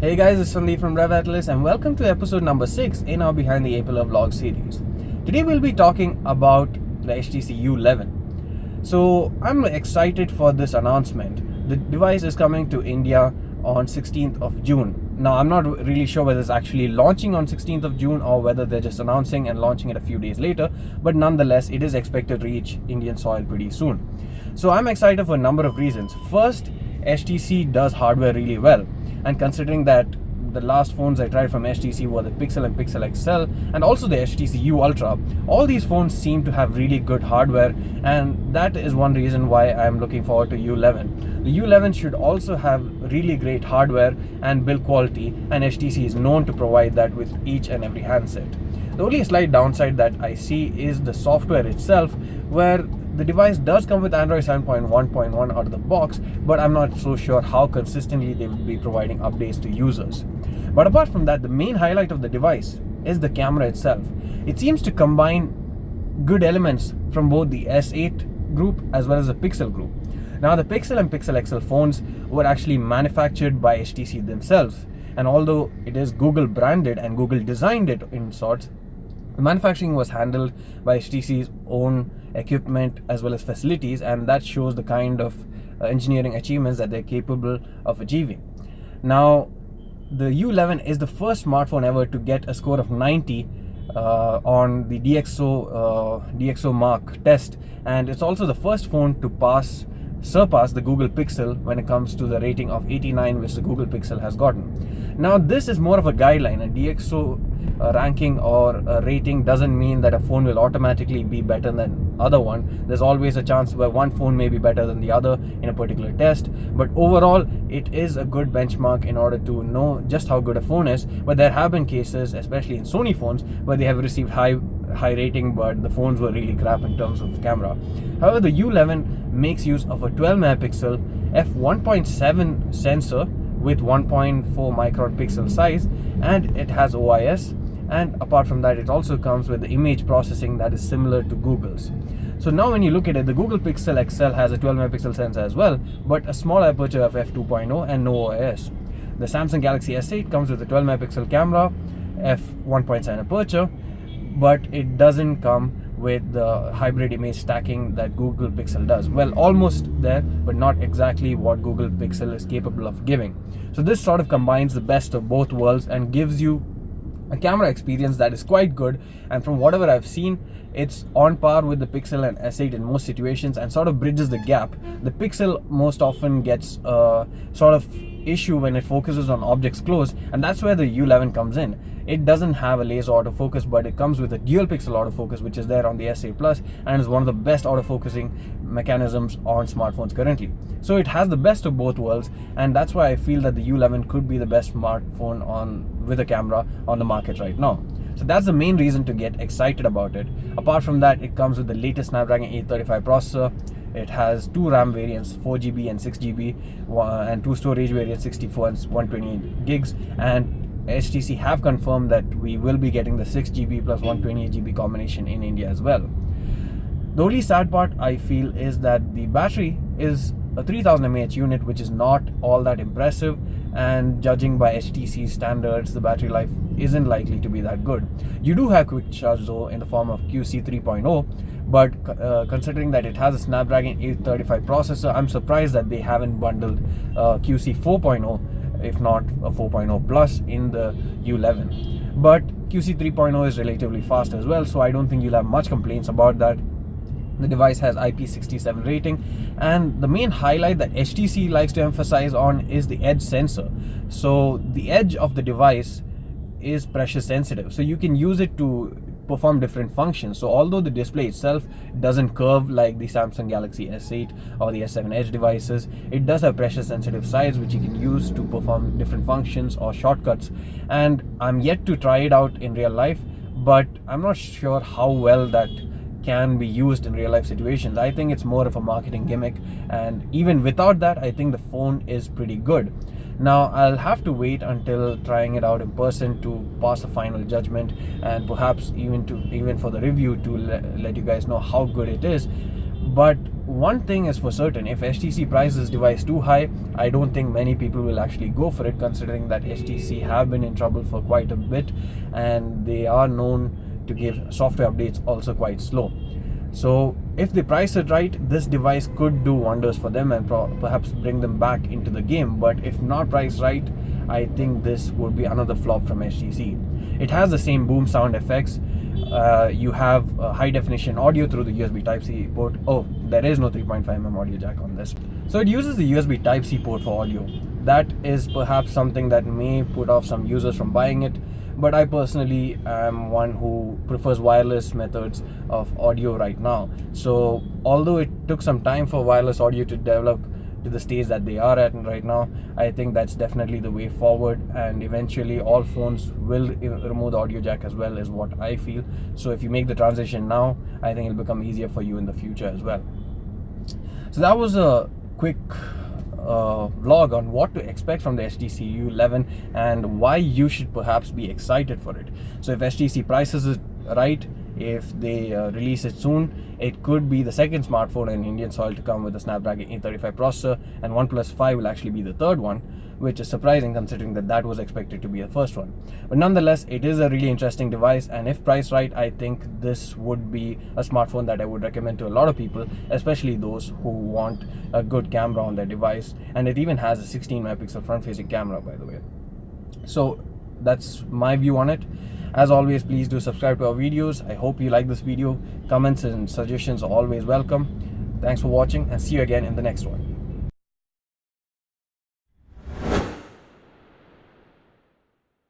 Hey guys, it's Sandeep from RevAtlas and welcome to episode number 6 in our Behind the Apple vlog series. Today we'll be talking about the HTC U11. So I'm excited for this announcement. The device is coming to India on 16th of June. Now I'm not really sure whether it's actually launching on 16th of June or whether they're just announcing and launching it a few days later, but nonetheless it is expected to reach Indian soil pretty soon. So I'm excited for a number of reasons. First, HTC does hardware really well, and considering that the last phones I tried from HTC were the Pixel and Pixel XL and also the HTC U Ultra, all these phones seem to have really good hardware, and that is one reason why I'm looking forward to U11. The U11 should also have really great hardware and build quality, and HTC is known to provide that with each and every handset. The only slight downside that I see is the software itself, where the device does come with Android 7.1.1 out of the box, but I'm not so sure how consistently they will be providing updates to users. But apart from that, the main highlight of the device is the camera itself. It seems to combine good elements from both the S8 group as well as the Pixel group. Now, the Pixel and Pixel XL phones were actually manufactured by HTC themselves, and although it is Google branded and Google designed it in sorts, the manufacturing was handled by HTC's own equipment as well as facilities, and that shows the kind of engineering achievements that they're capable of achieving. Now, the U11 is the first smartphone ever to get a score of 90 on the DxO Mark test, and it's also the first phone to surpass the Google Pixel when it comes to the rating of 89, which the Google Pixel has gotten. Now, this is more of a guideline. A DxO ranking or a rating doesn't mean that a phone will automatically be better than other one. There's always a chance where one phone may be better than the other in a particular test, but overall it is a good benchmark in order to know just how good a phone is. But there have been cases, especially in Sony phones, where they have received high rating but the phones were really crap in terms of camera. However, the U11 makes use of a 12 megapixel f1.7 sensor with 1.4 micron pixel size, and it has OIS, and apart from that it also comes with the image processing that is similar to Google's. So now when you look at it, the Google Pixel XL has a 12 megapixel sensor as well, but a small aperture of f2.0 and no OIS. The Samsung Galaxy S8 comes with a 12 megapixel camera, f1.7 aperture, but it doesn't come with the hybrid image stacking that Google Pixel does. Well, almost there, but not exactly what Google Pixel is capable of giving. So this sort of combines the best of both worlds and gives you a camera experience that is quite good, and from whatever I've seen, it's on par with the Pixel and S8 in most situations and sort of bridges the gap. The Pixel most often gets a sort of issue when it focuses on objects close, and that's where the U11 comes in. It doesn't have a laser autofocus, but it comes with a dual pixel autofocus, which is there on the S8 Plus and is one of the best autofocusing mechanisms on smartphones currently. So it has the best of both worlds, and that's why I feel that the U11 could be the best smartphone with a camera on the market right now. So that's the main reason to get excited about it. Apart from that, it comes with the latest Snapdragon 835 processor. It has two RAM variants, 4GB and 6GB, and two storage variants, 64 and 128 gigs, and HTC have confirmed that we will be getting the 6GB plus 128GB combination in India as well. The only sad part I feel is that the battery is a 3000 mAh unit, which is not all that impressive, and judging by HTC standards, the battery life isn't likely to be that good. You do have quick charge though in the form of QC 3.0, but considering that it has a Snapdragon 835 processor, I'm surprised that they haven't bundled QC 4.0, if not a 4.0 plus, in the U11. But QC 3.0 is relatively fast as well, so I don't think you'll have much complaints about that. The device has IP67 rating, and the main highlight that HTC likes to emphasize on is the edge sensor. So the edge of the device is pressure sensitive, so you can use it to perform different functions. So although the display itself doesn't curve like the Samsung Galaxy S8 or the S7 Edge devices, it does have pressure sensitive sides which you can use to perform different functions or shortcuts. And I'm yet to try it out in real life, but I'm not sure how well that can be used in real life situations. I think it's more of a marketing gimmick, and even without that, I think the phone is pretty good. Now, I'll have to wait until trying it out in person to pass a final judgment, and perhaps even for the review to let you guys know how good it is. But one thing is for certain, if HTC prices this device too high, I don't think many people will actually go for it, considering that HTC have been in trouble for quite a bit and they are known to give software updates also quite slow. So if they price it right, this device could do wonders for them and perhaps bring them back into the game. But if not priced right, I think this would be another flop from HTC. It has the same boom sound effects. You have high definition audio through the USB Type-C port. Oh, there is no 3.5mm audio jack on this. So it uses the USB Type-C port for audio. That is perhaps something that may put off some users from buying it. But I personally am one who prefers wireless methods of audio right now. So although it took some time for wireless audio to develop to the stage that they are at right now, I think that's definitely the way forward, and eventually all phones will remove the audio jack as well, is what I feel. So if you make the transition now, I think it'll become easier for you in the future as well. So that was a quick vlog on what to expect from the HTC U11 and why you should perhaps be excited for it. So if HTC prices it right, if they release it soon, it could be the second smartphone in Indian soil to come with a Snapdragon 835 processor, and OnePlus 5 will actually be the third one, which is surprising considering that was expected to be the first one. But nonetheless, it is a really interesting device, and if priced right, I think this would be a smartphone that I would recommend to a lot of people, especially those who want a good camera on their device. And it even has a 16 megapixel front facing camera, by the way. So that's my view on it. As always, please do subscribe to our videos. I hope you like this video. Comments and suggestions are always welcome. Thanks for watching, and see you again in the next one.